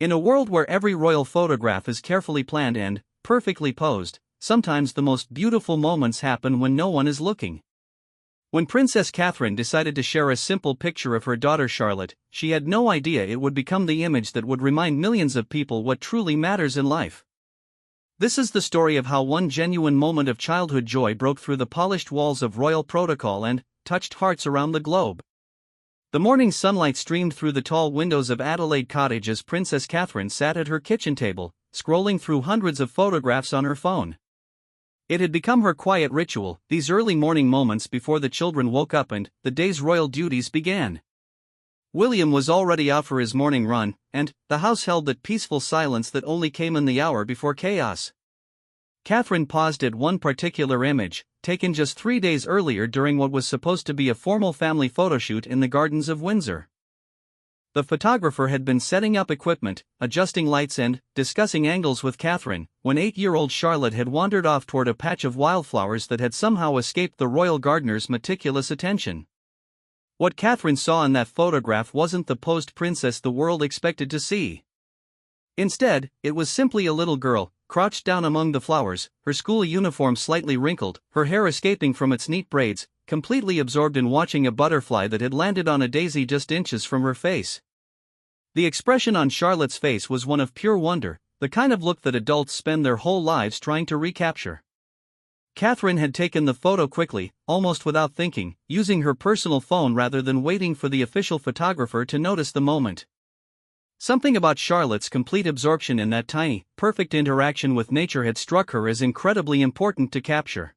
In a world where every royal photograph is carefully planned and perfectly posed, sometimes the most beautiful moments happen when no one is looking. When Princess Catherine decided to share a simple picture of her daughter Charlotte, she had no idea it would become the image that would remind millions of people what truly matters in life. This is the story of how one genuine moment of childhood joy broke through the polished walls of royal protocol and touched hearts around the globe. The morning sunlight streamed through the tall windows of Adelaide Cottage as Princess Catherine sat at her kitchen table, scrolling through hundreds of photographs on her phone. It had become her quiet ritual, these early morning moments before the children woke up and the day's royal duties began. William was already out for his morning run, and the house held that peaceful silence that only came in the hour before chaos. Catherine paused at one particular image, taken just 3 days earlier during what was supposed to be a formal family photoshoot in the gardens of Windsor. The photographer had been setting up equipment, adjusting lights and discussing angles with Catherine, when 8-year-old Charlotte had wandered off toward a patch of wildflowers that had somehow escaped the royal gardener's meticulous attention. What Catherine saw in that photograph wasn't the posed princess the world expected to see. Instead, it was simply a little girl, crouched down among the flowers, her school uniform slightly wrinkled, her hair escaping from its neat braids, completely absorbed in watching a butterfly that had landed on a daisy just inches from her face. The expression on Charlotte's face was one of pure wonder, the kind of look that adults spend their whole lives trying to recapture. Catherine had taken the photo quickly, almost without thinking, using her personal phone rather than waiting for the official photographer to notice the moment. Something about Charlotte's complete absorption in that tiny, perfect interaction with nature had struck her as incredibly important to capture.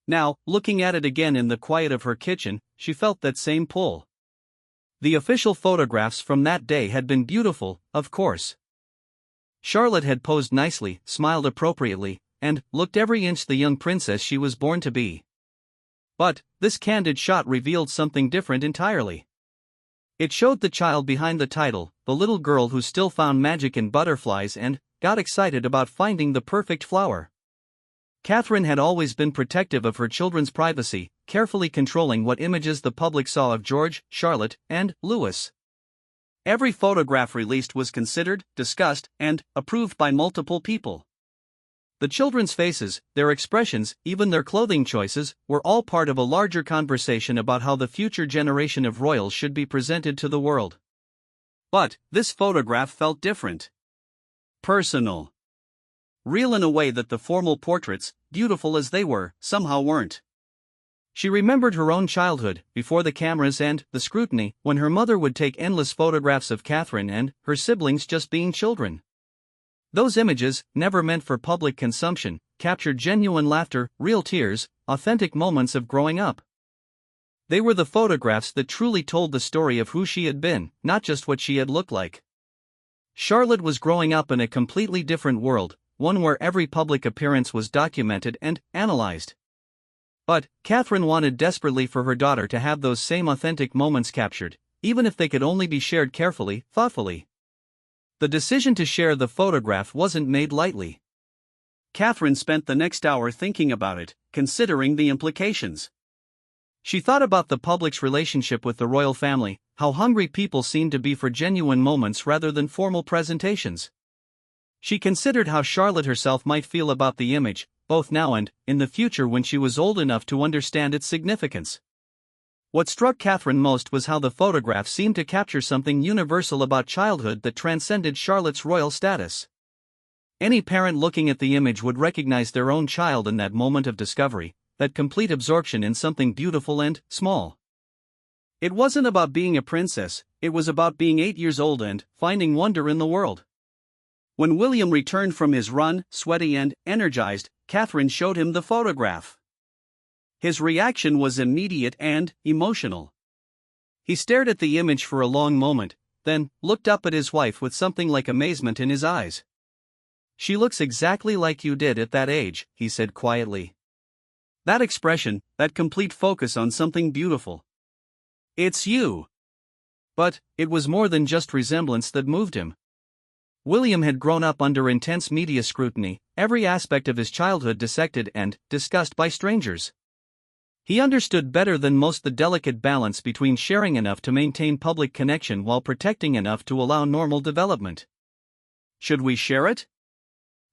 Now, looking at it again in the quiet of her kitchen, she felt that same pull. The official photographs from that day had been beautiful, of course. Charlotte had posed nicely, smiled appropriately, and looked every inch the young princess she was born to be. But this candid shot revealed something different entirely. It showed the child behind the title, the little girl who still found magic in butterflies and got excited about finding the perfect flower. Catherine had always been protective of her children's privacy, carefully controlling what images the public saw of George, Charlotte, and Louis. Every photograph released was considered, discussed, and approved by multiple people. The children's faces, their expressions, even their clothing choices, were all part of a larger conversation about how the future generation of royals should be presented to the world. But this photograph felt different. Personal. Real in a way that the formal portraits, beautiful as they were, somehow weren't. She remembered her own childhood, before the cameras and the scrutiny, when her mother would take endless photographs of Catherine and her siblings just being children. Those images, never meant for public consumption, captured genuine laughter, real tears, authentic moments of growing up. They were the photographs that truly told the story of who she had been, not just what she had looked like. Charlotte was growing up in a completely different world, one where every public appearance was documented and analyzed. But Catherine wanted desperately for her daughter to have those same authentic moments captured, even if they could only be shared carefully, thoughtfully. The decision to share the photograph wasn't made lightly. Catherine spent the next hour thinking about it, considering the implications. She thought about the public's relationship with the royal family, how hungry people seemed to be for genuine moments rather than formal presentations. She considered how Charlotte herself might feel about the image, both now and in the future when she was old enough to understand its significance. What struck Catherine most was how the photograph seemed to capture something universal about childhood that transcended Charlotte's royal status. Any parent looking at the image would recognize their own child in that moment of discovery, that complete absorption in something beautiful and small. It wasn't about being a princess, it was about being 8 years old and finding wonder in the world. When William returned from his run, sweaty and energized, Catherine showed him the photograph. His reaction was immediate and emotional. He stared at the image for a long moment, then looked up at his wife with something like amazement in his eyes. "She looks exactly like you did at that age," he said quietly. That expression, that complete focus on something beautiful. "It's you." But it was more than just resemblance that moved him. William had grown up under intense media scrutiny, every aspect of his childhood dissected and discussed by strangers. He understood better than most the delicate balance between sharing enough to maintain public connection while protecting enough to allow normal development. "Should we share it?"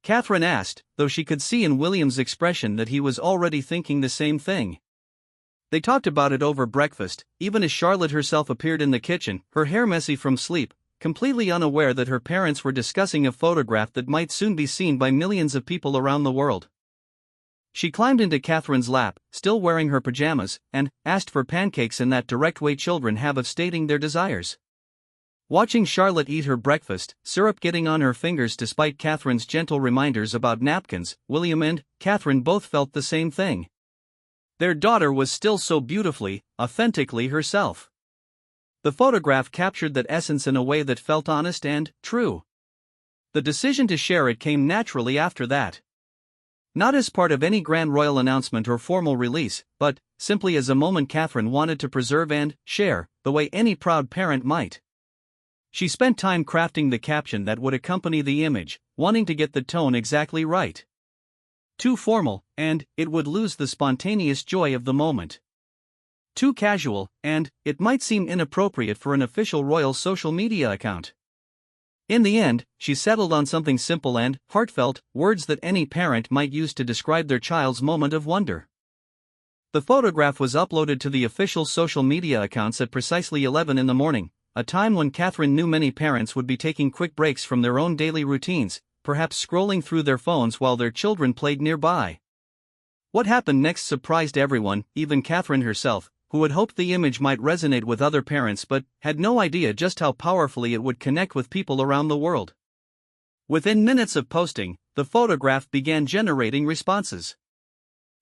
Catherine asked, though she could see in William's expression that he was already thinking the same thing. They talked about it over breakfast, even as Charlotte herself appeared in the kitchen, her hair messy from sleep, completely unaware that her parents were discussing a photograph that might soon be seen by millions of people around the world. She climbed into Catherine's lap, still wearing her pajamas, and asked for pancakes in that direct way children have of stating their desires. Watching Charlotte eat her breakfast, syrup getting on her fingers despite Catherine's gentle reminders about napkins, William and Catherine both felt the same thing. Their daughter was still so beautifully, authentically herself. The photograph captured that essence in a way that felt honest and true. The decision to share it came naturally after that. Not as part of any grand royal announcement or formal release, but simply as a moment Catherine wanted to preserve and share, the way any proud parent might. She spent time crafting the caption that would accompany the image, wanting to get the tone exactly right. Too formal, and it would lose the spontaneous joy of the moment. Too casual, and it might seem inappropriate for an official royal social media account. In the end, she settled on something simple and heartfelt, words that any parent might use to describe their child's moment of wonder. The photograph was uploaded to the official social media accounts at precisely 11 in the morning, a time when Catherine knew many parents would be taking quick breaks from their own daily routines, perhaps scrolling through their phones while their children played nearby. What happened next surprised everyone, even Catherine herself, who had hoped the image might resonate with other parents but had no idea just how powerfully it would connect with people around the world. Within minutes of posting, the photograph began generating responses.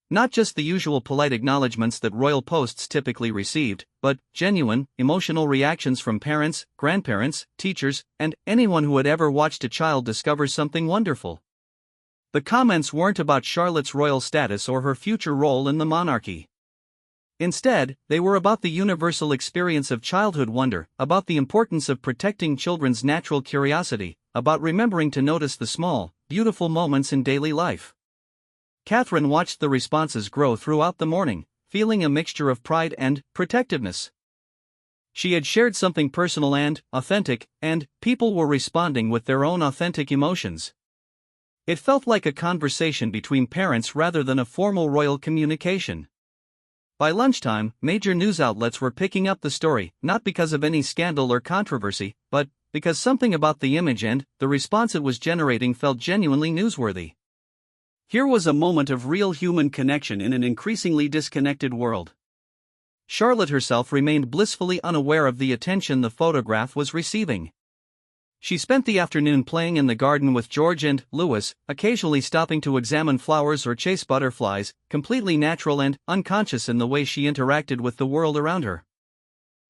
Not just the usual polite acknowledgements that royal posts typically received, but genuine, emotional reactions from parents, grandparents, teachers, and anyone who had ever watched a child discover something wonderful. The comments weren't about Charlotte's royal status or her future role in the monarchy. Instead, they were about the universal experience of childhood wonder, about the importance of protecting children's natural curiosity, about remembering to notice the small, beautiful moments in daily life. Catherine watched the responses grow throughout the morning, feeling a mixture of pride and protectiveness. She had shared something personal and authentic, and people were responding with their own authentic emotions. It felt like a conversation between parents rather than a formal royal communication. By lunchtime, major news outlets were picking up the story, not because of any scandal or controversy, but because something about the image and the response it was generating felt genuinely newsworthy. Here was a moment of real human connection in an increasingly disconnected world. Charlotte herself remained blissfully unaware of the attention the photograph was receiving. She spent the afternoon playing in the garden with George and Louis, occasionally stopping to examine flowers or chase butterflies, completely natural and unconscious in the way she interacted with the world around her.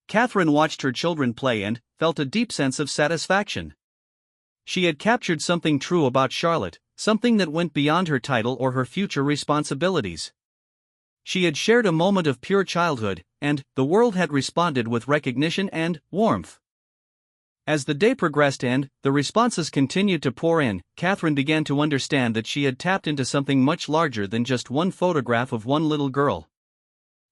Catherine watched her children play and felt a deep sense of satisfaction. She had captured something true about Charlotte, something that went beyond her title or her future responsibilities. She had shared a moment of pure childhood, and the world had responded with recognition and warmth. As the day progressed and the responses continued to pour in, Catherine began to understand that she had tapped into something much larger than just one photograph of one little girl.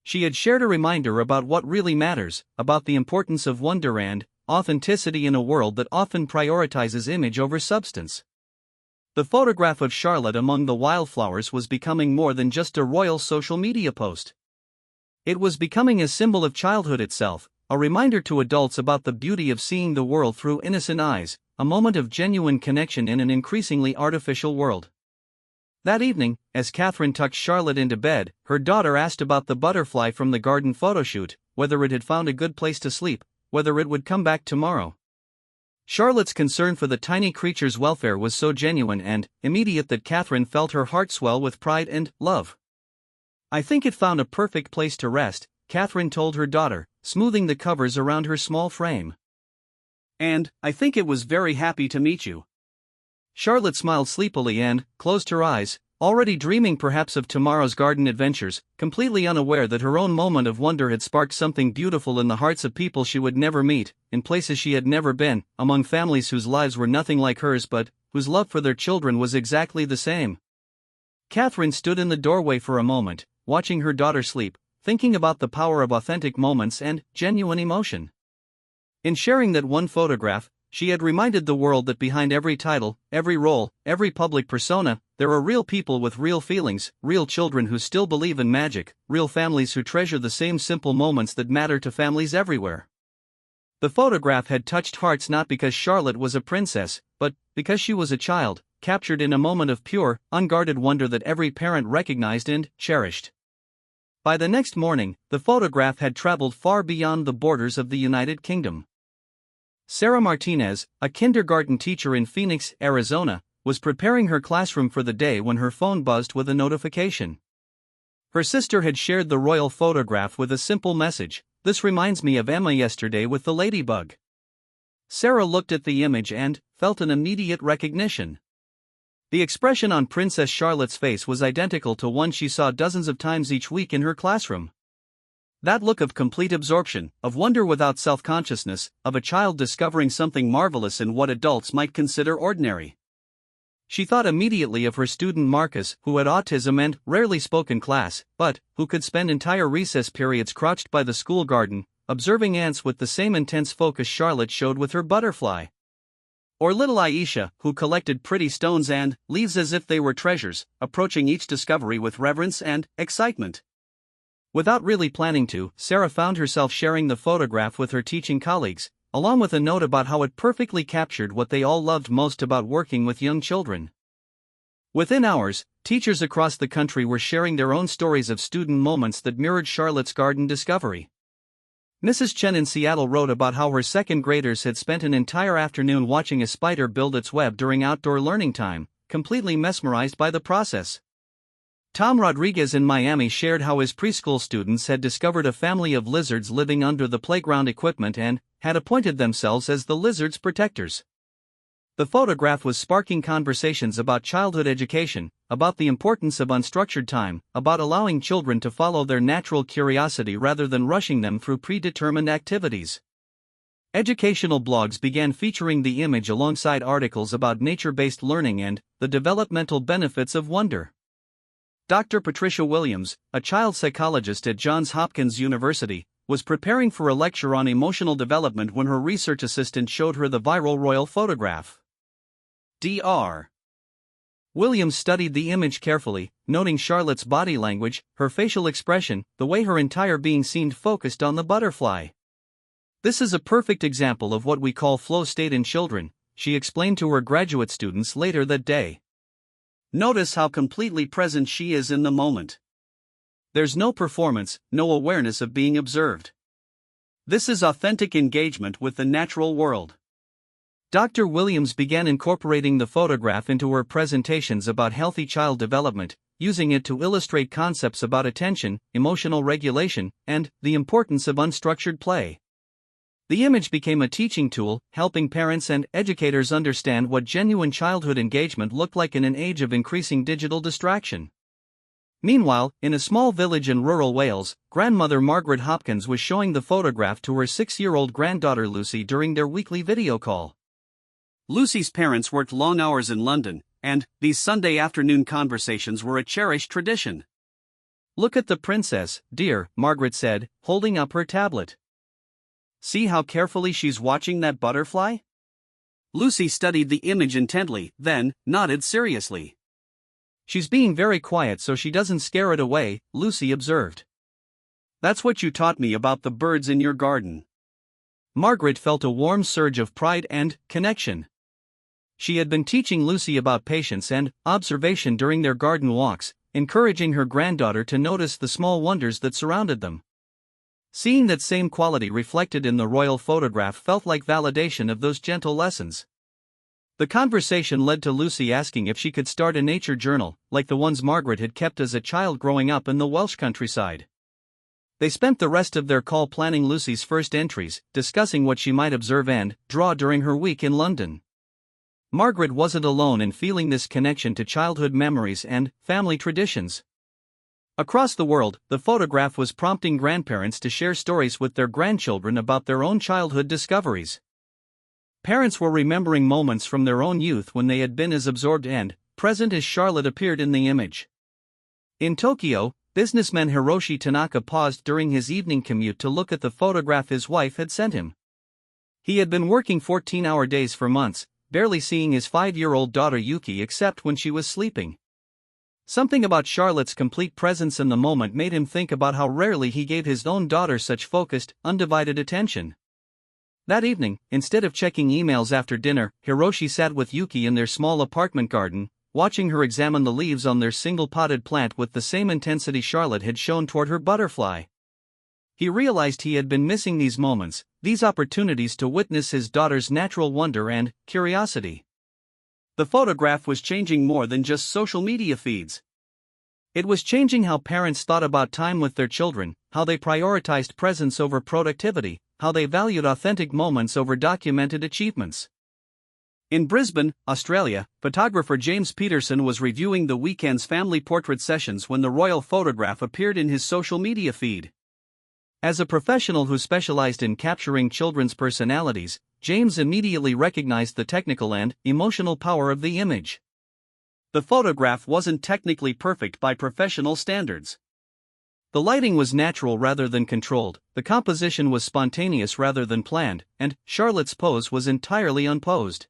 She had shared a reminder about what really matters, about the importance of wonder and authenticity in a world that often prioritizes image over substance. The photograph of Charlotte among the wildflowers was becoming more than just a royal social media post. It was becoming a symbol of childhood itself, a reminder to adults about the beauty of seeing the world through innocent eyes, a moment of genuine connection in an increasingly artificial world. That evening, as Catherine tucked Charlotte into bed, her daughter asked about the butterfly from the garden photoshoot, whether it had found a good place to sleep, whether it would come back tomorrow. Charlotte's concern for the tiny creature's welfare was so genuine and immediate that Catherine felt her heart swell with pride and love. "I think it found a perfect place to rest," Catherine told her daughter, smoothing the covers around her small frame. "And I think it was very happy to meet you." Charlotte smiled sleepily and closed her eyes, already dreaming perhaps of tomorrow's garden adventures, completely unaware that her own moment of wonder had sparked something beautiful in the hearts of people she would never meet, in places she had never been, among families whose lives were nothing like hers but whose love for their children was exactly the same. Catherine stood in the doorway for a moment, watching her daughter sleep, thinking about the power of authentic moments and genuine emotion. In sharing that one photograph, She had reminded the world that behind every title, every role, every public persona, there are real people with real feelings, real children who still believe in magic, real families who treasure the same simple moments that matter to families everywhere. The photograph had touched hearts not because Charlotte was a princess, but because she was a child, captured in a moment of pure, unguarded wonder that every parent recognized and cherished. By the next morning, the photograph had traveled far beyond the borders of the United Kingdom. Sarah Martinez, a kindergarten teacher in Phoenix, Arizona, was preparing her classroom for the day when her phone buzzed with a notification. Her sister had shared the royal photograph with a simple message: "This reminds me of Emma yesterday with the ladybug." Sarah looked at the image and felt an immediate recognition. The expression on Princess Charlotte's face was identical to one she saw dozens of times each week in her classroom. That look of complete absorption, of wonder without self-consciousness, of a child discovering something marvelous in what adults might consider ordinary. She thought immediately of her student Marcus, who had autism and rarely spoke in class, but who could spend entire recess periods crouched by the school garden, observing ants with the same intense focus Charlotte showed with her butterfly. Or little Aisha, who collected pretty stones and leaves as if they were treasures, approaching each discovery with reverence and excitement. Without really planning to, Sarah found herself sharing the photograph with her teaching colleagues, along with a note about how it perfectly captured what they all loved most about working with young children. Within hours, teachers across the country were sharing their own stories of student moments that mirrored Charlotte's garden discovery. Mrs. Chen in Seattle wrote about how her second graders had spent an entire afternoon watching a spider build its web during outdoor learning time, completely mesmerized by the process. Tom Rodriguez in Miami shared how his preschool students had discovered a family of lizards living under the playground equipment and had appointed themselves as the lizards' protectors. The photograph was sparking conversations about childhood education, about the importance of unstructured time, about allowing children to follow their natural curiosity rather than rushing them through predetermined activities. Educational blogs began featuring the image alongside articles about nature-based learning and the developmental benefits of wonder. Dr. Patricia Williams, a child psychologist at Johns Hopkins University, was preparing for a lecture on emotional development when her research assistant showed her the viral royal photograph. Dr. Williams studied the image carefully, noting Charlotte's body language, her facial expression, the way her entire being seemed focused on the butterfly. "This is a perfect example of what we call flow state in children," she explained to her graduate students later that day. "Notice how completely present she is in the moment. There's no performance, no awareness of being observed. This is authentic engagement with the natural world." Dr. Williams began incorporating the photograph into her presentations about healthy child development, using it to illustrate concepts about attention, emotional regulation, and the importance of unstructured play. The image became a teaching tool, helping parents and educators understand what genuine childhood engagement looked like in an age of increasing digital distraction. Meanwhile, in a small village in rural Wales, grandmother Margaret Hopkins was showing the photograph to her 6-year-old granddaughter Lucy during their weekly video call. Lucy's parents worked long hours in London, and these Sunday afternoon conversations were a cherished tradition. "Look at the princess, dear," Margaret said, holding up her tablet. "See how carefully she's watching that butterfly?" Lucy studied the image intently, then nodded seriously. "She's being very quiet so she doesn't scare it away," Lucy observed. "That's what you taught me about the birds in your garden." Margaret felt a warm surge of pride and connection. She had been teaching Lucy about patience and observation during their garden walks, encouraging her granddaughter to notice the small wonders that surrounded them. Seeing that same quality reflected in the royal photograph felt like validation of those gentle lessons. The conversation led to Lucy asking if she could start a nature journal, like the ones Margaret had kept as a child growing up in the Welsh countryside. They spent the rest of their call planning Lucy's first entries, discussing what she might observe and draw during her week in London. Margaret wasn't alone in feeling this connection to childhood memories and family traditions. Across the world, the photograph was prompting grandparents to share stories with their grandchildren about their own childhood discoveries. Parents were remembering moments from their own youth when they had been as absorbed and present as Charlotte appeared in the image. In Tokyo, businessman Hiroshi Tanaka paused during his evening commute to look at the photograph his wife had sent him. He had been working 14-hour days for months, barely seeing his 5-year-old daughter Yuki except when she was sleeping. Something about Charlotte's complete presence in the moment made him think about how rarely he gave his own daughter such focused, undivided attention. That evening, instead of checking emails after dinner, Hiroshi sat with Yuki in their small apartment garden, watching her examine the leaves on their single-potted plant with the same intensity Charlotte had shown toward her butterfly. He realized he had been missing these moments, these opportunities to witness his daughter's natural wonder and curiosity. The photograph was changing more than just social media feeds. It was changing how parents thought about time with their children, how they prioritized presence over productivity, how they valued authentic moments over documented achievements. In Brisbane, Australia, photographer James Peterson was reviewing the weekend's family portrait sessions when the royal photograph appeared in his social media feed. As a professional who specialized in capturing children's personalities, James immediately recognized the technical and emotional power of the image. The photograph wasn't technically perfect by professional standards. The lighting was natural rather than controlled, the composition was spontaneous rather than planned, and Charlotte's pose was entirely unposed.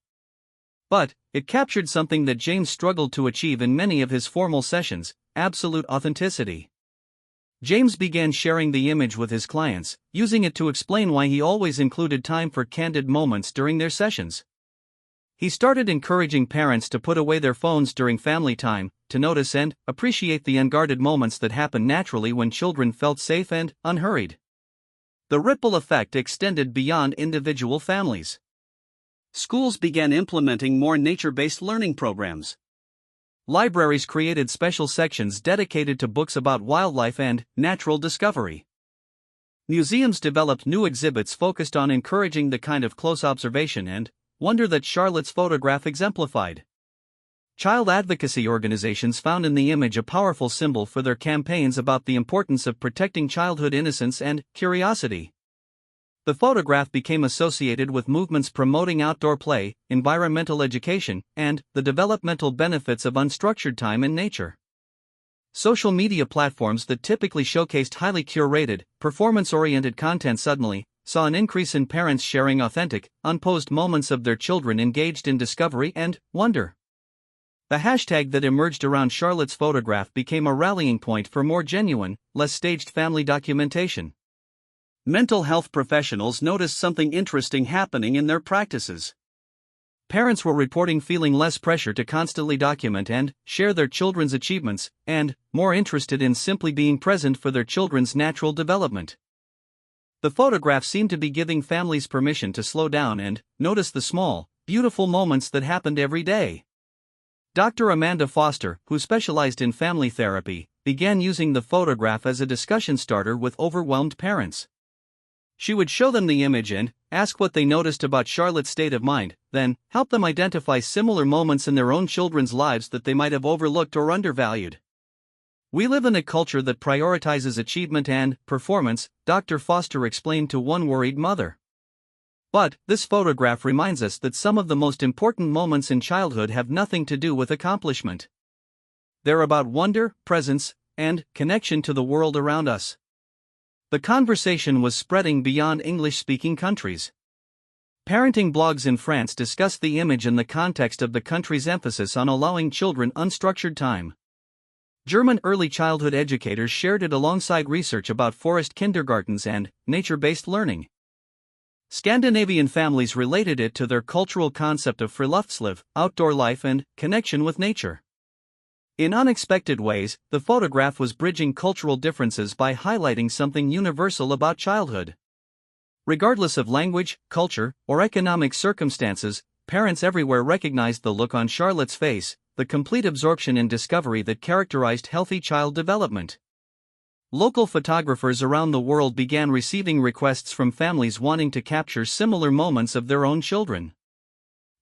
But it captured something that James struggled to achieve in many of his formal sessions: absolute authenticity. James began sharing the image with his clients, using it to explain why he always included time for candid moments during their sessions. He started encouraging parents to put away their phones during family time, to notice and appreciate the unguarded moments that happen naturally when children felt safe and unhurried. The ripple effect extended beyond individual families. Schools began implementing more nature-based learning programs. Libraries created special sections dedicated to books about wildlife and natural discovery. Museums developed new exhibits focused on encouraging the kind of close observation and wonder that Charlotte's photograph exemplified. Child advocacy organizations found in the image a powerful symbol for their campaigns about the importance of protecting childhood innocence and curiosity. The photograph became associated with movements promoting outdoor play, environmental education, and the developmental benefits of unstructured time in nature. Social media platforms that typically showcased highly curated, performance-oriented content suddenly saw an increase in parents sharing authentic, unposed moments of their children engaged in discovery and wonder. The hashtag that emerged around Charlotte's photograph became a rallying point for more genuine, less staged family documentation. Mental health professionals noticed something interesting happening in their practices. Parents were reporting feeling less pressure to constantly document and share their children's achievements, and more interested in simply being present for their children's natural development. The photograph seemed to be giving families permission to slow down and notice the small, beautiful moments that happened every day. Dr. Amanda Foster, who specialized in family therapy, began using the photograph as a discussion starter with overwhelmed parents. She would show them the image and ask what they noticed about Charlotte's state of mind, then help them identify similar moments in their own children's lives that they might have overlooked or undervalued. "We live in a culture that prioritizes achievement and performance," Dr. Foster explained to one worried mother. But this photograph reminds us that some of the most important moments in childhood have nothing to do with accomplishment. They're about wonder, presence, and connection to the world around us. The conversation was spreading beyond English-speaking countries. Parenting blogs in France discussed the image in the context of the country's emphasis on allowing children unstructured time. German early childhood educators shared it alongside research about forest kindergartens and nature-based learning. Scandinavian families related it to their cultural concept of friluftsliv, outdoor life and connection with nature. In unexpected ways, the photograph was bridging cultural differences by highlighting something universal about childhood. Regardless of language, culture, or economic circumstances, parents everywhere recognized the look on Charlotte's face, the complete absorption in discovery that characterized healthy child development. Local photographers around the world began receiving requests from families wanting to capture similar moments of their own children.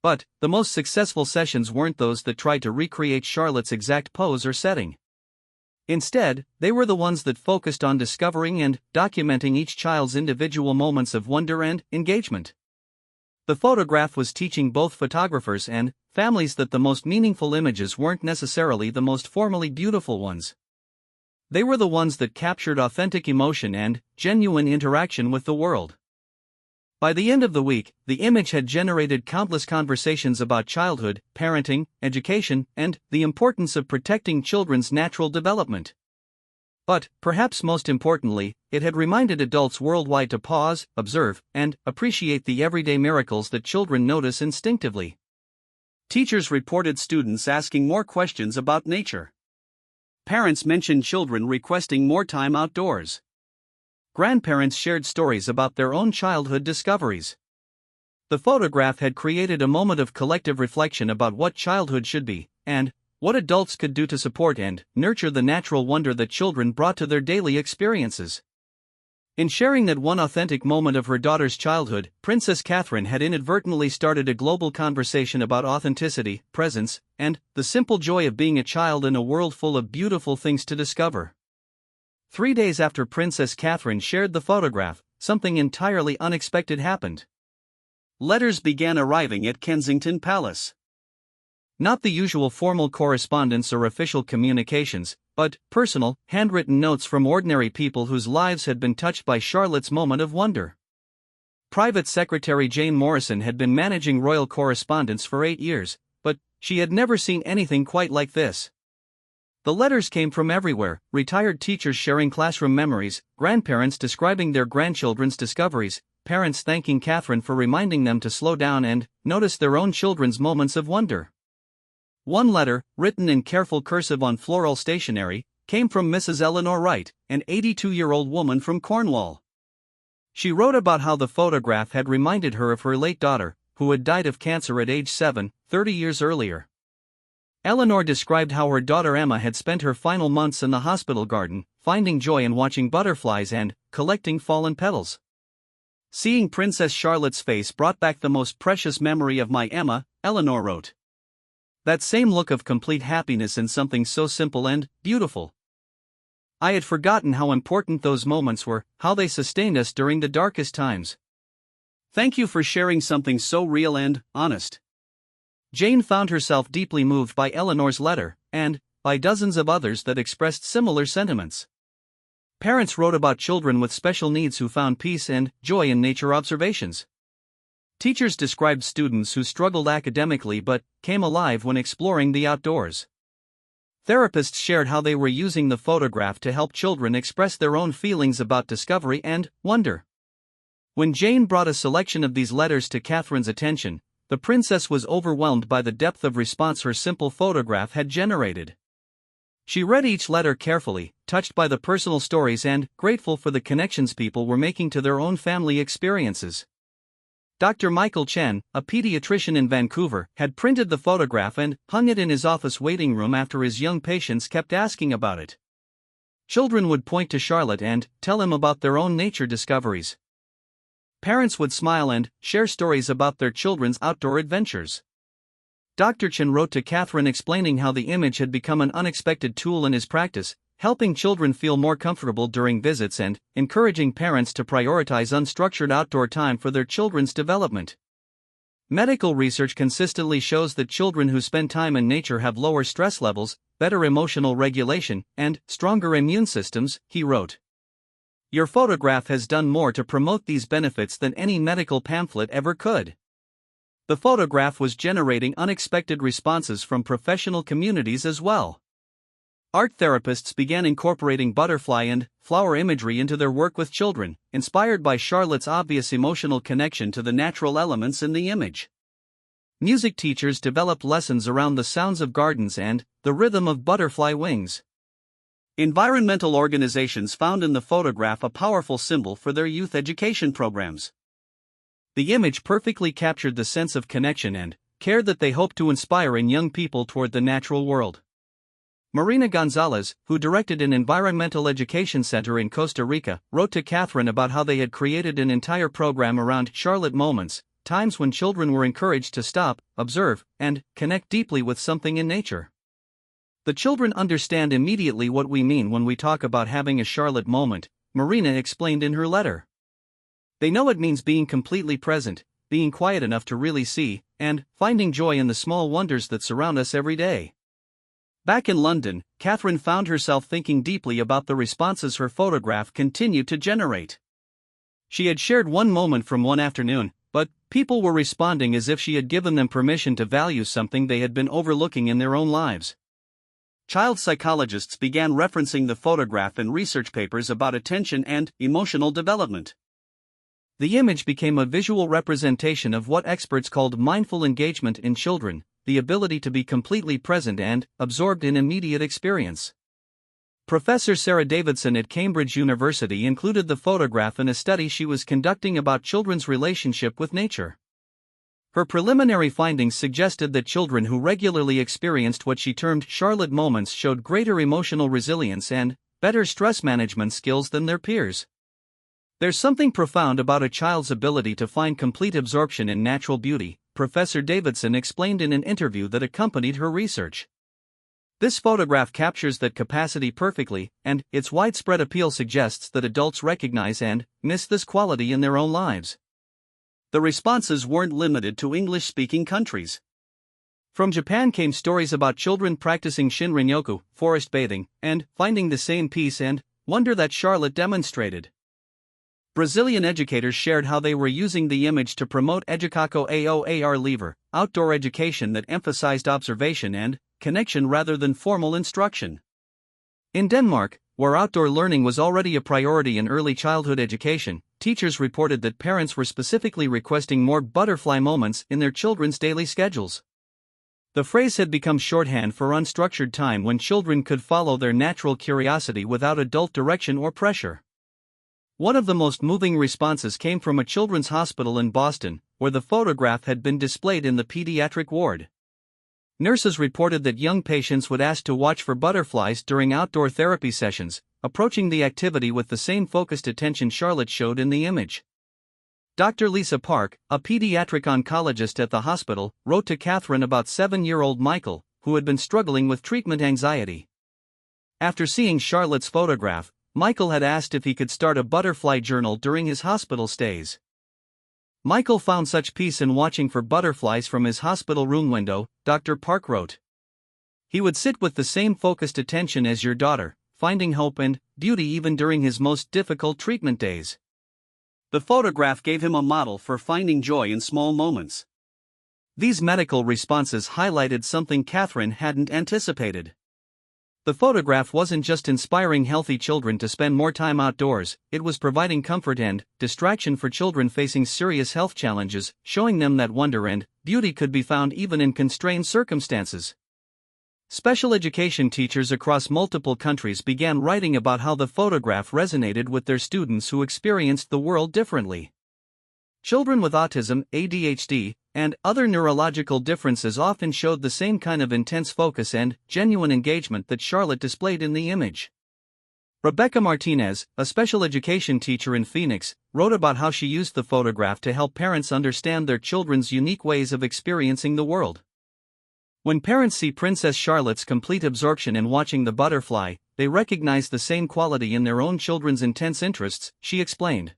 But the most successful sessions weren't those that tried to recreate Charlotte's exact pose or setting. Instead, they were the ones that focused on discovering and documenting each child's individual moments of wonder and engagement. The photograph was teaching both photographers and families that the most meaningful images weren't necessarily the most formally beautiful ones. They were the ones that captured authentic emotion and genuine interaction with the world. By the end of the week, the image had generated countless conversations about childhood, parenting, education, and the importance of protecting children's natural development. But, perhaps most importantly, it had reminded adults worldwide to pause, observe, and appreciate the everyday miracles that children notice instinctively. Teachers reported students asking more questions about nature. Parents mentioned children requesting more time outdoors. Grandparents shared stories about their own childhood discoveries. The photograph had created a moment of collective reflection about what childhood should be, and what adults could do to support and nurture the natural wonder that children brought to their daily experiences. In sharing that one authentic moment of her daughter's childhood, Princess Catherine had inadvertently started a global conversation about authenticity, presence, and the simple joy of being a child in a world full of beautiful things to discover. 3 days after Princess Catherine shared the photograph, something entirely unexpected happened. Letters began arriving at Kensington Palace. Not the usual formal correspondence or official communications, but personal, handwritten notes from ordinary people whose lives had been touched by Charlotte's moment of wonder. Private Secretary Jane Morrison had been managing royal correspondence for 8 years, but she had never seen anything quite like this. The letters came from everywhere: retired teachers sharing classroom memories, grandparents describing their grandchildren's discoveries, parents thanking Catherine for reminding them to slow down and notice their own children's moments of wonder. One letter, written in careful cursive on floral stationery, came from Mrs. Eleanor Wright, an 82-year-old woman from Cornwall. She wrote about how the photograph had reminded her of her late daughter, who had died of cancer at age 7, 30 years earlier. Eleanor described how her daughter Emma had spent her final months in the hospital garden, finding joy in watching butterflies and collecting fallen petals. Seeing Princess Charlotte's face brought back the most precious memory of my Emma, Eleanor wrote. That same look of complete happiness in something so simple and beautiful. I had forgotten how important those moments were, how they sustained us during the darkest times. Thank you for sharing something so real and honest. Jane found herself deeply moved by Eleanor's letter, and by dozens of others that expressed similar sentiments. Parents wrote about children with special needs who found peace and joy in nature observations. Teachers described students who struggled academically but came alive when exploring the outdoors. Therapists shared how they were using the photograph to help children express their own feelings about discovery and wonder. When Jane brought a selection of these letters to Catherine's attention, the princess was overwhelmed by the depth of response her simple photograph had generated. She read each letter carefully, touched by the personal stories and grateful for the connections people were making to their own family experiences. Dr. Michael Chen, a pediatrician in Vancouver, had printed the photograph and hung it in his office waiting room after his young patients kept asking about it. Children would point to Charlotte and tell him about their own nature discoveries. Parents would smile and share stories about their children's outdoor adventures. Dr. Chen wrote to Catherine explaining how the image had become an unexpected tool in his practice, helping children feel more comfortable during visits and encouraging parents to prioritize unstructured outdoor time for their children's development. Medical research consistently shows that children who spend time in nature have lower stress levels, better emotional regulation, and stronger immune systems, he wrote. Your photograph has done more to promote these benefits than any medical pamphlet ever could. The photograph was generating unexpected responses from professional communities as well. Art therapists began incorporating butterfly and flower imagery into their work with children, inspired by Charlotte's obvious emotional connection to the natural elements in the image. Music teachers developed lessons around the sounds of gardens and the rhythm of butterfly wings. Environmental organizations found in the photograph a powerful symbol for their youth education programs. The image perfectly captured the sense of connection and care that they hoped to inspire in young people toward the natural world. Marina Gonzalez, who directed an environmental education center in Costa Rica, wrote to Catherine about how they had created an entire program around Charlotte moments, times when children were encouraged to stop, observe, and connect deeply with something in nature. The children understand immediately what we mean when we talk about having a Charlotte moment, Marina explained in her letter. They know it means being completely present, being quiet enough to really see, and finding joy in the small wonders that surround us every day. Back in London, Catherine found herself thinking deeply about the responses her photograph continued to generate. She had shared one moment from one afternoon, but people were responding as if she had given them permission to value something they had been overlooking in their own lives. Child psychologists began referencing the photograph in research papers about attention and emotional development. The image became a visual representation of what experts called mindful engagement in children, the ability to be completely present and absorbed in immediate experience. Professor Sarah Davidson at Cambridge University included the photograph in a study she was conducting about children's relationship with nature. Her preliminary findings suggested that children who regularly experienced what she termed Charlotte moments showed greater emotional resilience and better stress management skills than their peers. There's something profound about a child's ability to find complete absorption in natural beauty, Professor Davidson explained in an interview that accompanied her research. This photograph captures that capacity perfectly, and its widespread appeal suggests that adults recognize and miss this quality in their own lives. The responses weren't limited to English-speaking countries. From Japan came stories about children practicing Shinrin-yoku, forest bathing, and finding the same peace and wonder that Charlotte demonstrated. Brazilian educators shared how they were using the image to promote Educaco ao Livre, outdoor education that emphasized observation and connection rather than formal instruction. In Denmark, where outdoor learning was already a priority in early childhood education, teachers reported that parents were specifically requesting more butterfly moments in their children's daily schedules. The phrase had become shorthand for unstructured time when children could follow their natural curiosity without adult direction or pressure. One of the most moving responses came from a children's hospital in Boston, where the photograph had been displayed in the pediatric ward. Nurses reported that young patients would ask to watch for butterflies during outdoor therapy sessions, approaching the activity with the same focused attention Charlotte showed in the image. Dr. Lisa Park, a pediatric oncologist at the hospital, wrote to Catherine about 7-year-old Michael, who had been struggling with treatment anxiety. After seeing Charlotte's photograph, Michael had asked if he could start a butterfly journal during his hospital stays. Michael found such peace in watching for butterflies from his hospital room window, Dr. Park wrote. He would sit with the same focused attention as your daughter, finding hope and beauty even during his most difficult treatment days. The photograph gave him a model for finding joy in small moments. These medical responses highlighted something Catherine hadn't anticipated. The photograph wasn't just inspiring healthy children to spend more time outdoors, it was providing comfort and distraction for children facing serious health challenges, showing them that wonder and beauty could be found even in constrained circumstances. Special education teachers across multiple countries began writing about how the photograph resonated with their students who experienced the world differently. Children with autism, ADHD, and other neurological differences often showed the same kind of intense focus and genuine engagement that Charlotte displayed in the image. Rebecca Martinez, a special education teacher in Phoenix, wrote about how she used the photograph to help parents understand their children's unique ways of experiencing the world. When parents see Princess Charlotte's complete absorption in watching the butterfly, they recognize the same quality in their own children's intense interests, she explained.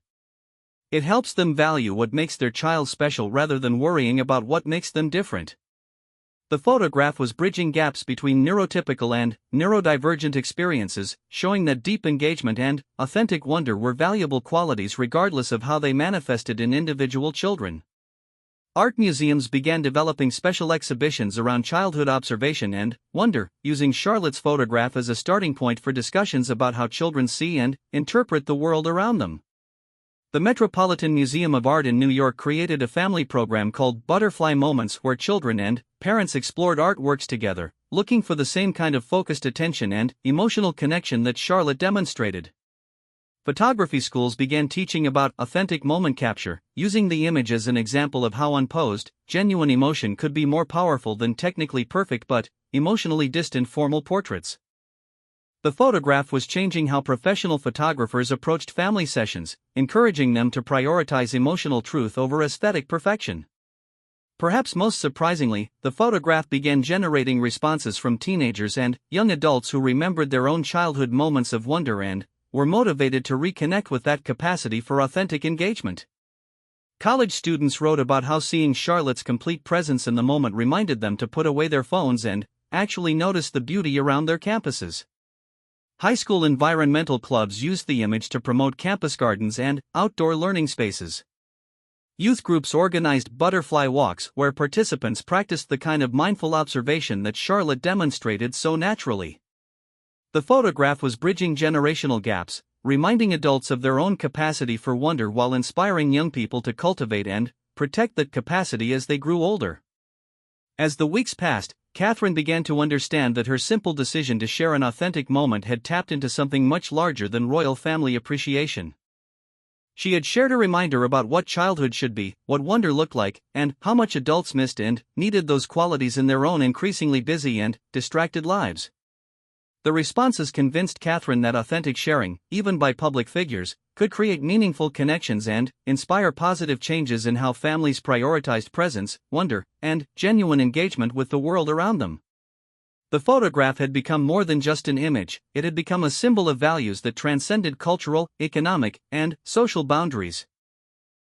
It helps them value what makes their child special rather than worrying about what makes them different. The photograph was bridging gaps between neurotypical and neurodivergent experiences, showing that deep engagement and authentic wonder were valuable qualities regardless of how they manifested in individual children. Art museums began developing special exhibitions around childhood observation and wonder, using Charlotte's photograph as a starting point for discussions about how children see and interpret the world around them. The Metropolitan Museum of Art in New York created a family program called Butterfly Moments where children and parents explored artworks together, looking for the same kind of focused attention and emotional connection that Charlotte demonstrated. Photography schools began teaching about authentic moment capture, using the image as an example of how unposed, genuine emotion could be more powerful than technically perfect but emotionally distant formal portraits. The photograph was changing how professional photographers approached family sessions, encouraging them to prioritize emotional truth over aesthetic perfection. Perhaps most surprisingly, the photograph began generating responses from teenagers and young adults who remembered their own childhood moments of wonder and were motivated to reconnect with that capacity for authentic engagement. College students wrote about how seeing Charlotte's complete presence in the moment reminded them to put away their phones and actually notice the beauty around their campuses. High school environmental clubs used the image to promote campus gardens and outdoor learning spaces. Youth groups organized butterfly walks where participants practiced the kind of mindful observation that Charlotte demonstrated so naturally. The photograph was bridging generational gaps, reminding adults of their own capacity for wonder while inspiring young people to cultivate and protect that capacity as they grew older. As the weeks passed, Catherine began to understand that her simple decision to share an authentic moment had tapped into something much larger than royal family appreciation. She had shared a reminder about what childhood should be, what wonder looked like, and how much adults missed and needed those qualities in their own increasingly busy and distracted lives. The responses convinced Catherine that authentic sharing, even by public figures, could create meaningful connections and inspire positive changes in how families prioritized presence, wonder, and genuine engagement with the world around them. The photograph had become more than just an image, it had become a symbol of values that transcended cultural, economic, and social boundaries.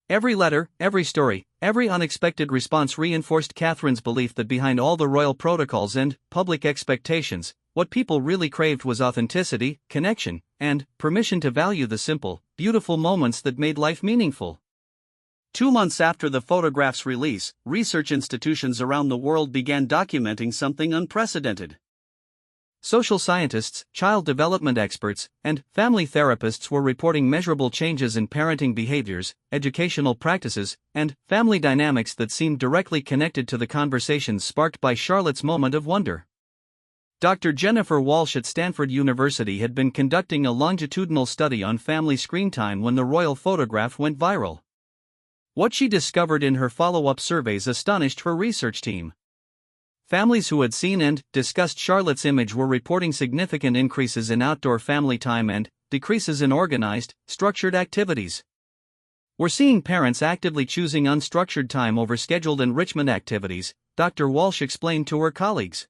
Every letter, every story, every unexpected response reinforced Catherine's belief that behind all the royal protocols and public expectations, what people really craved was authenticity, connection, and permission to value the simple, beautiful moments that made life meaningful. 2 months after the photograph's release, research institutions around the world began documenting something unprecedented. Social scientists, child development experts, and family therapists were reporting measurable changes in parenting behaviors, educational practices, and family dynamics that seemed directly connected to the conversations sparked by Charlotte's moment of wonder. Dr. Jennifer Walsh at Stanford University had been conducting a longitudinal study on family screen time when the royal photograph went viral. What she discovered in her follow-up surveys astonished her research team. Families who had seen and discussed Charlotte's image were reporting significant increases in outdoor family time and decreases in organized, structured activities. "We're seeing parents actively choosing unstructured time over scheduled enrichment activities," Dr. Walsh explained to her colleagues.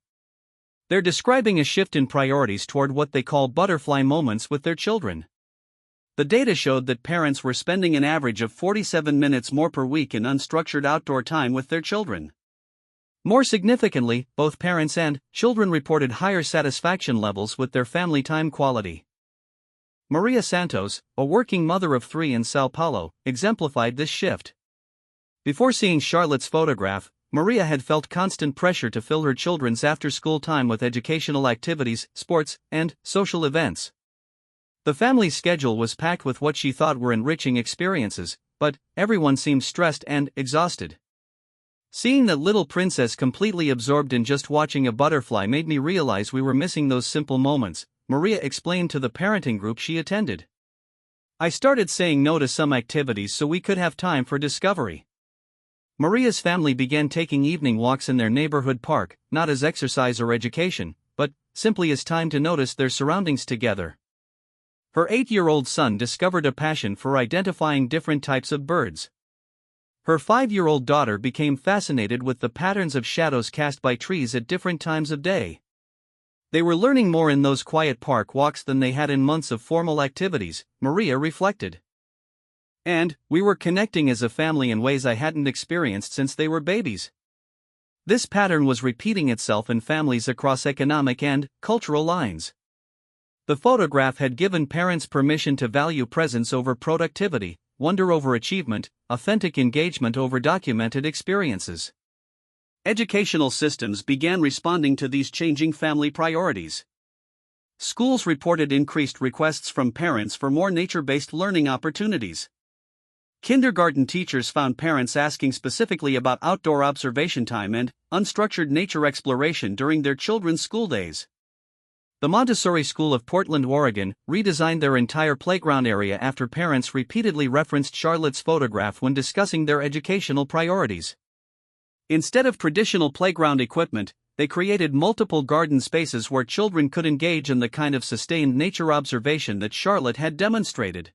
"They're describing a shift in priorities toward what they call butterfly moments with their children." The data showed that parents were spending an average of 47 minutes more per week in unstructured outdoor time with their children. More significantly, both parents and children reported higher satisfaction levels with their family time quality. Maria Santos, a working mother of 3 in Sao Paulo, exemplified this shift. Before seeing Charlotte's photograph, Maria had felt constant pressure to fill her children's after-school time with educational activities, sports, and social events. The family's schedule was packed with what she thought were enriching experiences, but everyone seemed stressed and exhausted. "Seeing that little princess completely absorbed in just watching a butterfly made me realize we were missing those simple moments," Maria explained to the parenting group she attended. "I started saying no to some activities so we could have time for discovery." Maria's family began taking evening walks in their neighborhood park, not as exercise or education, but simply as time to notice their surroundings together. Her 8-year-old son discovered a passion for identifying different types of birds. Her 5-year-old daughter became fascinated with the patterns of shadows cast by trees at different times of day. They were learning more in those quiet park walks than they had in months of formal activities, Maria reflected. "And we were connecting as a family in ways I hadn't experienced since they were babies." This pattern was repeating itself in families across economic and cultural lines. The photograph had given parents permission to value presence over productivity, wonder over achievement, authentic engagement over documented experiences. Educational systems began responding to these changing family priorities. Schools reported increased requests from parents for more nature-based learning opportunities. Kindergarten teachers found parents asking specifically about outdoor observation time and unstructured nature exploration during their children's school days. The Montessori School of Portland, Oregon, redesigned their entire playground area after parents repeatedly referenced Charlotte's photograph when discussing their educational priorities. Instead of traditional playground equipment, they created multiple garden spaces where children could engage in the kind of sustained nature observation that Charlotte had demonstrated.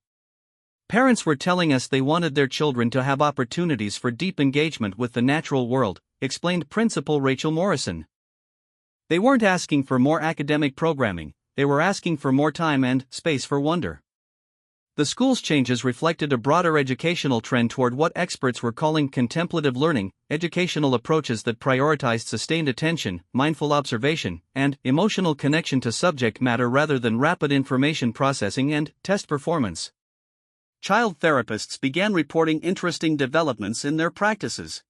"Parents were telling us they wanted their children to have opportunities for deep engagement with the natural world," explained Principal Rachel Morrison. "They weren't asking for more academic programming, they were asking for more time and space for wonder." The school's changes reflected a broader educational trend toward what experts were calling contemplative learning, educational approaches that prioritized sustained attention, mindful observation, and emotional connection to subject matter rather than rapid information processing and test performance. Child therapists began reporting interesting developments in their practices.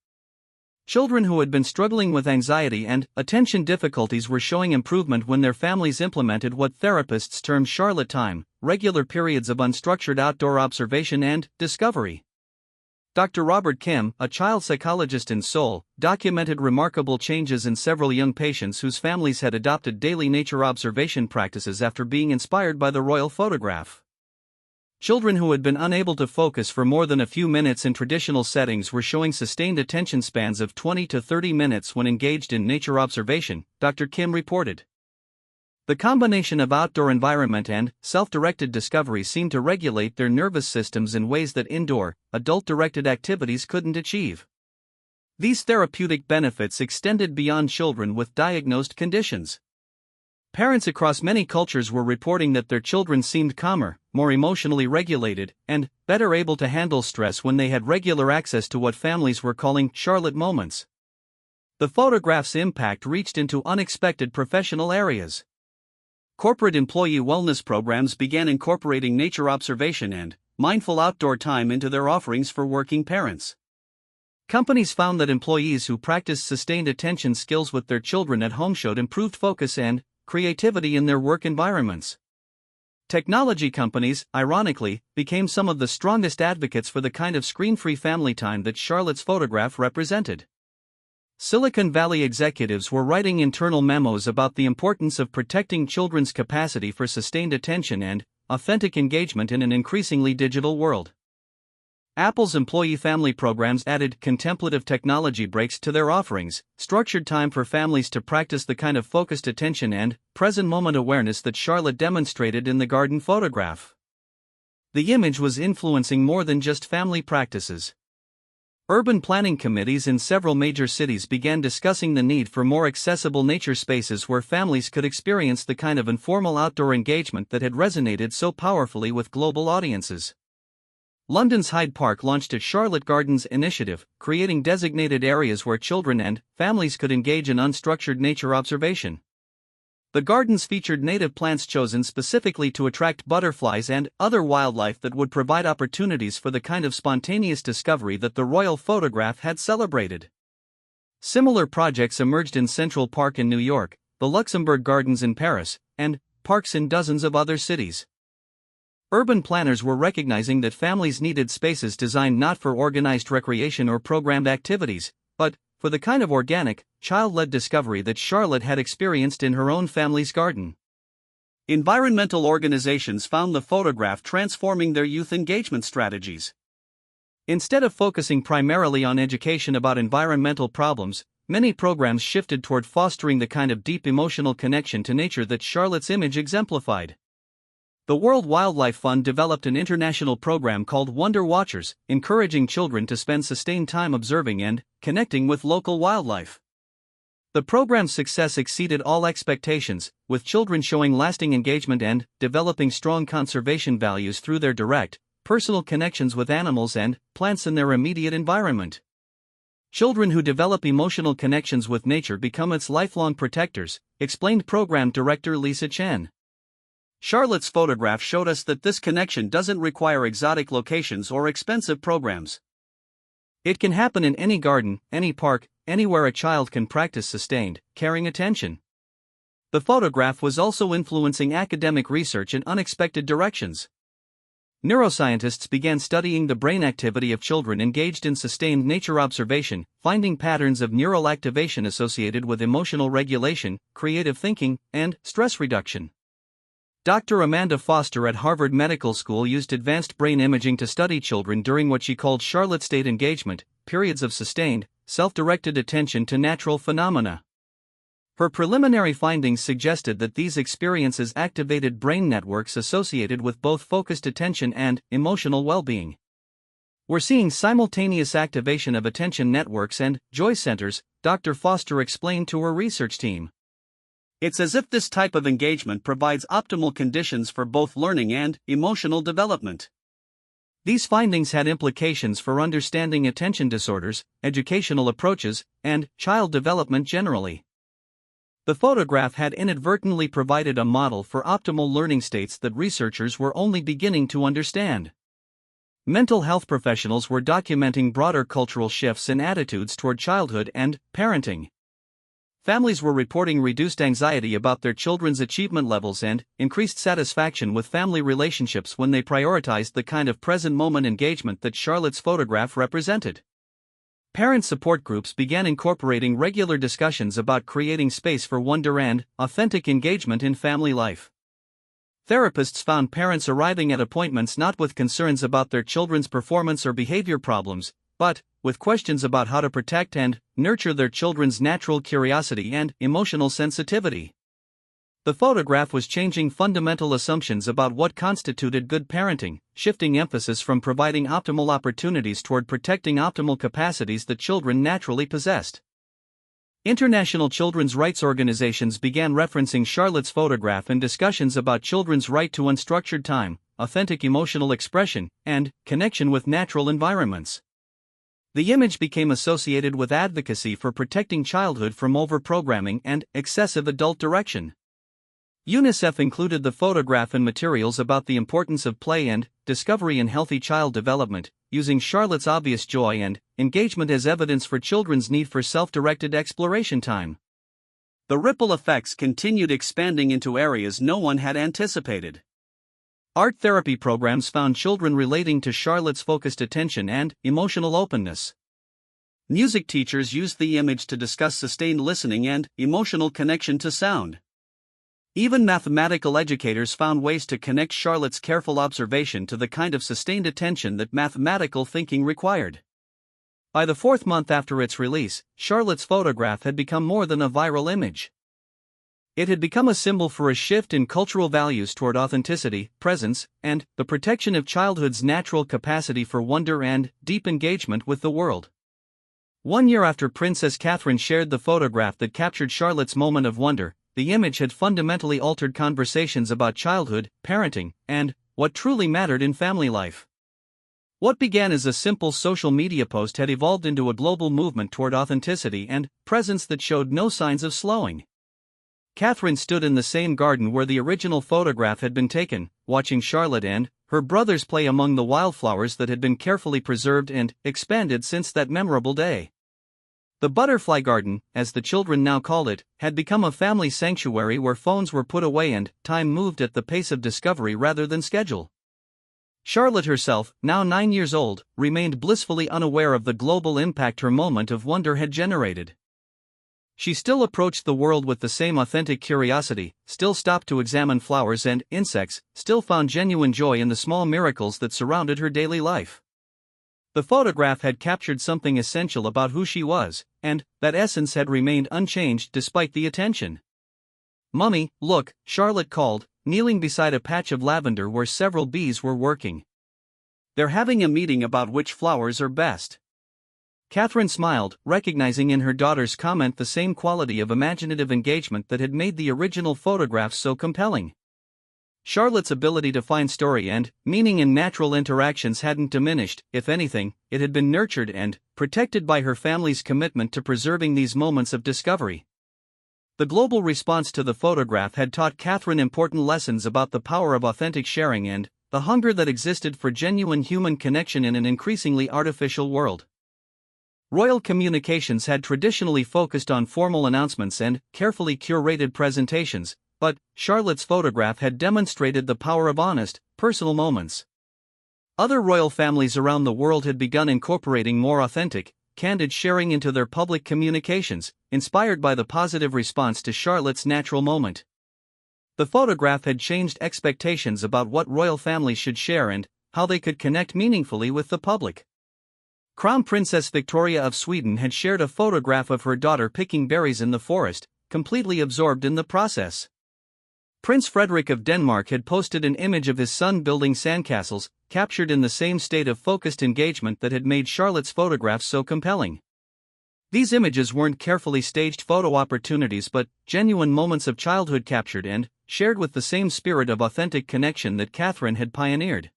Children who had been struggling with anxiety and attention difficulties were showing improvement when their families implemented what therapists term Charlotte time, regular periods of unstructured outdoor observation and discovery. Dr. Robert Kim, a child psychologist in Seoul, documented remarkable changes in several young patients whose families had adopted daily nature observation practices after being inspired by the royal photograph. Children who had been unable to focus for more than a few minutes in traditional settings were showing sustained attention spans of 20 to 30 minutes when engaged in nature observation, Dr. Kim reported. The combination of outdoor environment and self-directed discovery seemed to regulate their nervous systems in ways that indoor, adult-directed activities couldn't achieve. These therapeutic benefits extended beyond children with diagnosed conditions. Parents across many cultures were reporting that their children seemed calmer, more emotionally regulated, and better able to handle stress when they had regular access to what families were calling Charlotte moments. The photograph's impact reached into unexpected professional areas. Corporate employee wellness programs began incorporating nature observation and mindful outdoor time into their offerings for working parents. Companies found that employees who practiced sustained attention skills with their children at home showed improved focus and creativity in their work environments. Technology companies, ironically, became some of the strongest advocates for the kind of screen-free family time that Charlotte's photograph represented. Silicon Valley executives were writing internal memos about the importance of protecting children's capacity for sustained attention and authentic engagement in an increasingly digital world. Apple's employee family programs added contemplative technology breaks to their offerings, structured time for families to practice the kind of focused attention and present moment awareness that Charlotte demonstrated in the garden photograph. The image was influencing more than just family practices. Urban planning committees in several major cities began discussing the need for more accessible nature spaces where families could experience the kind of informal outdoor engagement that had resonated so powerfully with global audiences. London's Hyde Park launched its Charlotte Gardens initiative, creating designated areas where children and families could engage in unstructured nature observation. The gardens featured native plants chosen specifically to attract butterflies and other wildlife that would provide opportunities for the kind of spontaneous discovery that the royal photograph had celebrated. Similar projects emerged in Central Park in New York, the Luxembourg Gardens in Paris, and parks in dozens of other cities. Urban planners were recognizing that families needed spaces designed not for organized recreation or programmed activities, but for the kind of organic, child-led discovery that Charlotte had experienced in her own family's garden. Environmental organizations found the photograph transforming their youth engagement strategies. Instead of focusing primarily on education about environmental problems, many programs shifted toward fostering the kind of deep emotional connection to nature that Charlotte's image exemplified. The World Wildlife Fund developed an international program called Wonder Watchers, encouraging children to spend sustained time observing and connecting with local wildlife. The program's success exceeded all expectations, with children showing lasting engagement and developing strong conservation values through their direct, personal connections with animals and plants in their immediate environment. Children who develop emotional connections with nature become its lifelong protectors, explained program director Lisa Chen. Charlotte's photograph showed us that this connection doesn't require exotic locations or expensive programs. It can happen in any garden, any park, anywhere a child can practice sustained, caring attention. The photograph was also influencing academic research in unexpected directions. Neuroscientists began studying the brain activity of children engaged in sustained nature observation, finding patterns of neural activation associated with emotional regulation, creative thinking, and stress reduction. Dr. Amanda Foster at Harvard Medical School used advanced brain imaging to study children during what she called Charlotte state engagement, periods of sustained, self-directed attention to natural phenomena. Her preliminary findings suggested that these experiences activated brain networks associated with both focused attention and emotional well-being. We're seeing simultaneous activation of attention networks and joy centers, Dr. Foster explained to her research team. It's as if this type of engagement provides optimal conditions for both learning and emotional development. These findings had implications for understanding attention disorders, educational approaches, and child development generally. The photograph had inadvertently provided a model for optimal learning states that researchers were only beginning to understand. Mental health professionals were documenting broader cultural shifts in attitudes toward childhood and parenting. Families were reporting reduced anxiety about their children's achievement levels and increased satisfaction with family relationships when they prioritized the kind of present-moment engagement that Charlotte's photograph represented. Parent support groups began incorporating regular discussions about creating space for wonder and authentic engagement in family life. Therapists found parents arriving at appointments not with concerns about their children's performance or behavior problems, but with questions about how to protect and nurture their children's natural curiosity and emotional sensitivity. The photograph was changing fundamental assumptions about what constituted good parenting, shifting emphasis from providing optimal opportunities toward protecting optimal capacities that children naturally possessed. International children's rights organizations began referencing Charlotte's photograph in discussions about children's right to unstructured time, authentic emotional expression, and connection with natural environments. The image became associated with advocacy for protecting childhood from overprogramming and excessive adult direction. UNICEF included the photograph in materials about the importance of play and discovery in healthy child development, using Charlotte's obvious joy and engagement as evidence for children's need for self-directed exploration time. The ripple effects continued expanding into areas no one had anticipated. Art therapy programs found children relating to Charlotte's focused attention and emotional openness. Music teachers used the image to discuss sustained listening and emotional connection to sound. Even mathematical educators found ways to connect Charlotte's careful observation to the kind of sustained attention that mathematical thinking required. By the fourth month after its release, Charlotte's photograph had become more than a viral image. It had become a symbol for a shift in cultural values toward authenticity, presence, and the protection of childhood's natural capacity for wonder and deep engagement with the world. 1 year after Princess Catherine shared the photograph that captured Charlotte's moment of wonder, the image had fundamentally altered conversations about childhood, parenting, and what truly mattered in family life. What began as a simple social media post had evolved into a global movement toward authenticity and presence that showed no signs of slowing. Catherine stood in the same garden where the original photograph had been taken, watching Charlotte and her brothers play among the wildflowers that had been carefully preserved and expanded since that memorable day. The butterfly garden, as the children now called it, had become a family sanctuary where phones were put away and time moved at the pace of discovery rather than schedule. Charlotte herself, now 9 years old, remained blissfully unaware of the global impact her moment of wonder had generated. She still approached the world with the same authentic curiosity, still stopped to examine flowers and insects, still found genuine joy in the small miracles that surrounded her daily life. The photograph had captured something essential about who she was, and that essence had remained unchanged despite the attention. "Mummy, look," Charlotte called, kneeling beside a patch of lavender where several bees were working. "They're having a meeting about which flowers are best." Catherine smiled, recognizing in her daughter's comment the same quality of imaginative engagement that had made the original photograph so compelling. Charlotte's ability to find story and meaning in natural interactions hadn't diminished. If anything, it had been nurtured and protected by her family's commitment to preserving these moments of discovery. The global response to the photograph had taught Catherine important lessons about the power of authentic sharing and the hunger that existed for genuine human connection in an increasingly artificial world. Royal communications had traditionally focused on formal announcements and carefully curated presentations, but Charlotte's photograph had demonstrated the power of honest, personal moments. Other royal families around the world had begun incorporating more authentic, candid sharing into their public communications, inspired by the positive response to Charlotte's natural moment. The photograph had changed expectations about what royal families should share and how they could connect meaningfully with the public. Crown Princess Victoria of Sweden had shared a photograph of her daughter picking berries in the forest, completely absorbed in the process. Prince Frederick of Denmark had posted an image of his son building sandcastles, captured in the same state of focused engagement that had made Charlotte's photograph so compelling. These images weren't carefully staged photo opportunities but genuine moments of childhood captured and shared with the same spirit of authentic connection that Catherine had pioneered.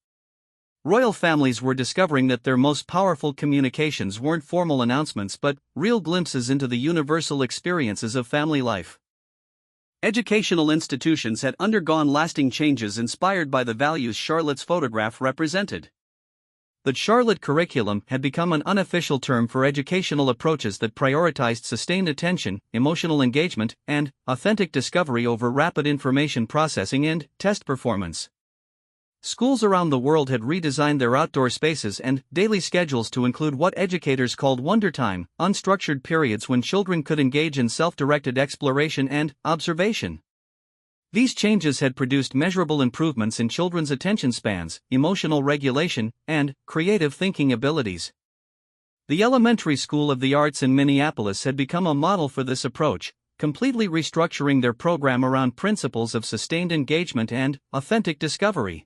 Royal families were discovering that their most powerful communications weren't formal announcements but real glimpses into the universal experiences of family life. Educational institutions had undergone lasting changes inspired by the values Charlotte's photograph represented. The Charlotte curriculum had become an unofficial term for educational approaches that prioritized sustained attention, emotional engagement, and authentic discovery over rapid information processing and test performance. Schools around the world had redesigned their outdoor spaces and daily schedules to include what educators called wonder time, unstructured periods when children could engage in self-directed exploration and observation. These changes had produced measurable improvements in children's attention spans, emotional regulation, and creative thinking abilities. The Elementary School of the Arts in Minneapolis had become a model for this approach, completely restructuring their program around principles of sustained engagement and authentic discovery.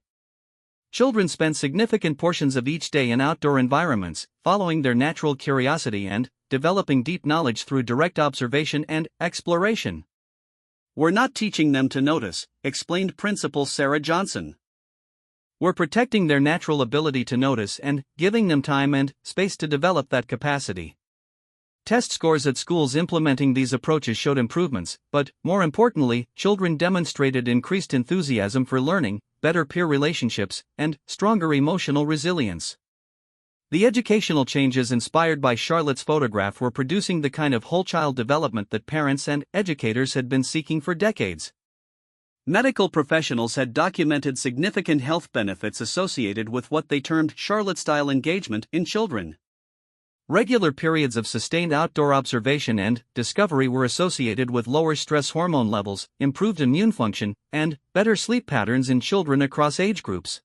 Children spent significant portions of each day in outdoor environments, following their natural curiosity and developing deep knowledge through direct observation and exploration. "We're not teaching them to notice," explained Principal Sarah Johnson. "We're protecting their natural ability to notice and giving them time and space to develop that capacity." Test scores at schools implementing these approaches showed improvements, but, more importantly, children demonstrated increased enthusiasm for learning, better peer relationships, and stronger emotional resilience. The educational changes inspired by Charlotte's photograph were producing the kind of whole-child development that parents and educators had been seeking for decades. Medical professionals had documented significant health benefits associated with what they termed Charlotte-style engagement in children. Regular periods of sustained outdoor observation and discovery were associated with lower stress hormone levels, improved immune function, and better sleep patterns in children across age groups.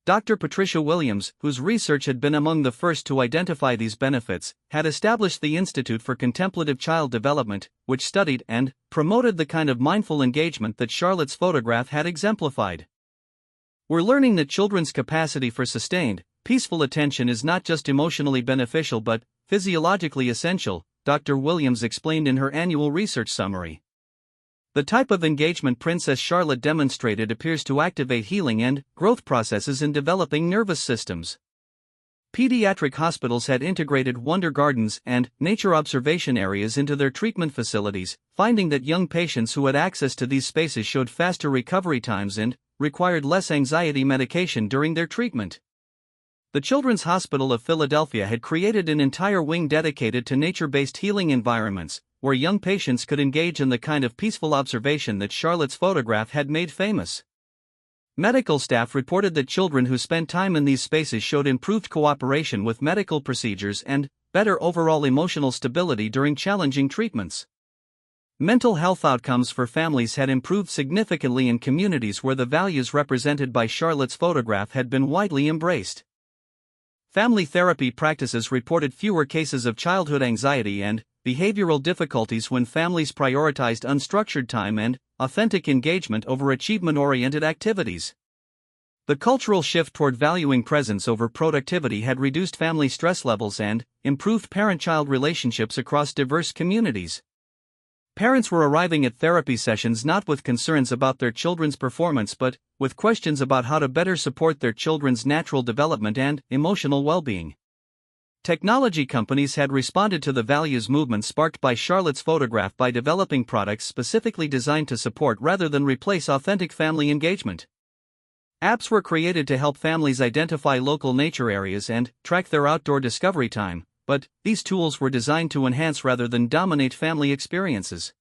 Dr. Patricia Williams, whose research had been among the first to identify these benefits, had established the Institute for Contemplative Child Development, which studied and promoted the kind of mindful engagement that Charlotte's photograph had exemplified. "We're learning that children's capacity for sustained, peaceful attention is not just emotionally beneficial but physiologically essential," Dr. Williams explained in her annual research summary. "The type of engagement Princess Charlotte demonstrated appears to activate healing and growth processes in developing nervous systems." Pediatric hospitals had integrated wonder gardens and nature observation areas into their treatment facilities, finding that young patients who had access to these spaces showed faster recovery times and required less anxiety medication during their treatment. The Children's Hospital of Philadelphia had created an entire wing dedicated to nature-based healing environments, where young patients could engage in the kind of peaceful observation that Charlotte's photograph had made famous. Medical staff reported that children who spent time in these spaces showed improved cooperation with medical procedures and better overall emotional stability during challenging treatments. Mental health outcomes for families had improved significantly in communities where the values represented by Charlotte's photograph had been widely embraced. Family therapy practices reported fewer cases of childhood anxiety and behavioral difficulties when families prioritized unstructured time and authentic engagement over achievement-oriented activities. The cultural shift toward valuing presence over productivity had reduced family stress levels and improved parent-child relationships across diverse communities. Parents were arriving at therapy sessions not with concerns about their children's performance but with questions about how to better support their children's natural development and emotional well-being. Technology companies had responded to the values movement sparked by Charlotte's photograph by developing products specifically designed to support rather than replace authentic family engagement. Apps were created to help families identify local nature areas and track their outdoor discovery time, but these tools were designed to enhance rather than dominate family experiences.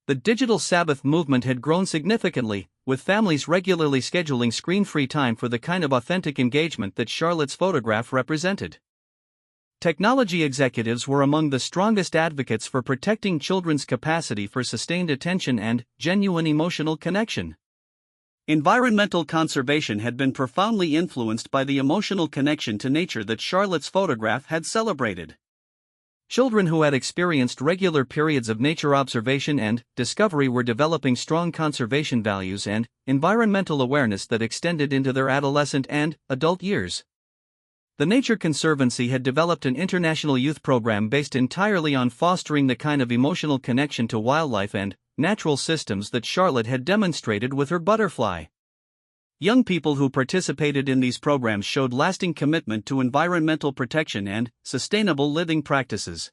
The digital Sabbath movement had grown significantly, with families regularly scheduling screen-free time for the kind of authentic engagement that Charlotte's photograph represented. Technology executives were among the strongest advocates for protecting children's capacity for sustained attention and genuine emotional connection. Environmental conservation had been profoundly influenced by the emotional connection to nature that Charlotte's photograph had celebrated. Children who had experienced regular periods of nature observation and discovery were developing strong conservation values and environmental awareness that extended into their adolescent and adult years. The Nature Conservancy had developed an international youth program based entirely on fostering the kind of emotional connection to wildlife and natural systems that Charlotte had demonstrated with her butterfly. Young people who participated in these programs showed lasting commitment to environmental protection and sustainable living practices.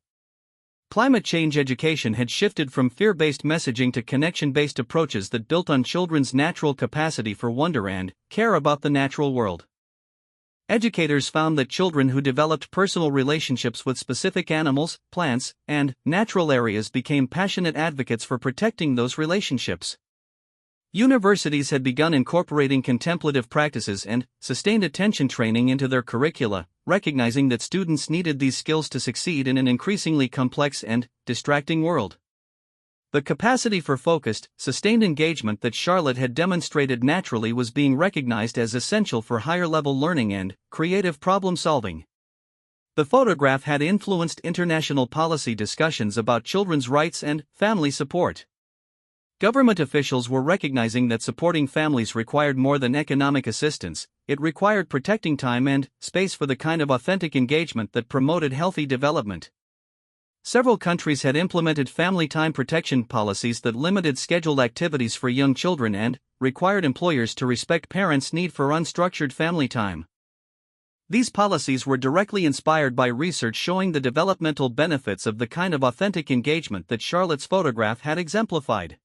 Climate change education had shifted from fear-based messaging to connection-based approaches that built on children's natural capacity for wonder and care about the natural world. Educators found that children who developed personal relationships with specific animals, plants, and natural areas became passionate advocates for protecting those relationships. Universities had begun incorporating contemplative practices and sustained attention training into their curricula, recognizing that students needed these skills to succeed in an increasingly complex and distracting world. The capacity for focused, sustained engagement that Charlotte had demonstrated naturally was being recognized as essential for higher-level learning and creative problem-solving. The photograph had influenced international policy discussions about children's rights and family support. Government officials were recognizing that supporting families required more than economic assistance, it required protecting time and space for the kind of authentic engagement that promoted healthy development. Several countries had implemented family time protection policies that limited scheduled activities for young children and required employers to respect parents' need for unstructured family time. These policies were directly inspired by research showing the developmental benefits of the kind of authentic engagement that Charlotte's photograph had exemplified.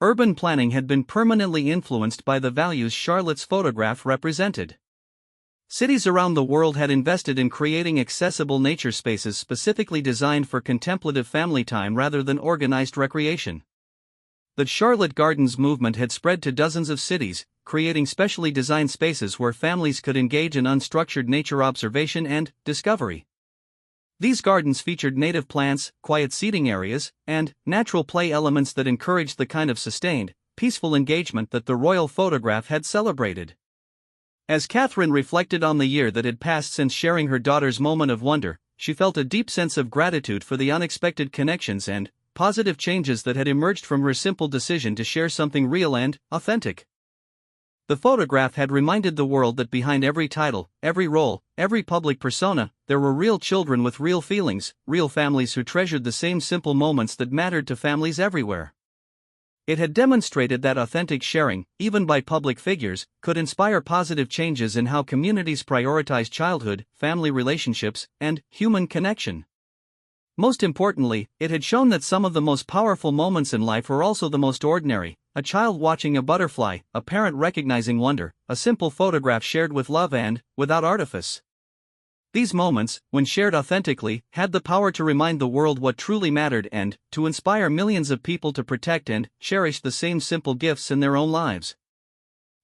Urban planning had been permanently influenced by the values Charlotte's photograph represented. Cities around the world had invested in creating accessible nature spaces specifically designed for contemplative family time rather than organized recreation. The Charlotte Gardens movement had spread to dozens of cities, creating specially designed spaces where families could engage in unstructured nature observation and discovery. These gardens featured native plants, quiet seating areas, and natural play elements that encouraged the kind of sustained, peaceful engagement that the royal photograph had celebrated. As Catherine reflected on the year that had passed since sharing her daughter's moment of wonder, she felt a deep sense of gratitude for the unexpected connections and positive changes that had emerged from her simple decision to share something real and authentic. The photograph had reminded the world that behind every title, every role, every public persona, there were real children with real feelings, real families who treasured the same simple moments that mattered to families everywhere. It had demonstrated that authentic sharing, even by public figures, could inspire positive changes in how communities prioritize childhood, family relationships, and human connection. Most importantly, it had shown that some of the most powerful moments in life are also the most ordinary: a child watching a butterfly, a parent recognizing wonder, a simple photograph shared with love and without artifice. These moments, when shared authentically, had the power to remind the world what truly mattered and to inspire millions of people to protect and cherish the same simple gifts in their own lives.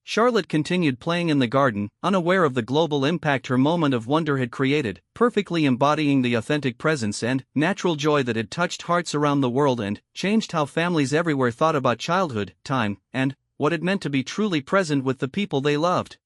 Charlotte continued playing in the garden, unaware of the global impact her moment of wonder had created, perfectly embodying the authentic presence and natural joy that had touched hearts around the world and changed how families everywhere thought about childhood, time, and what it meant to be truly present with the people they loved.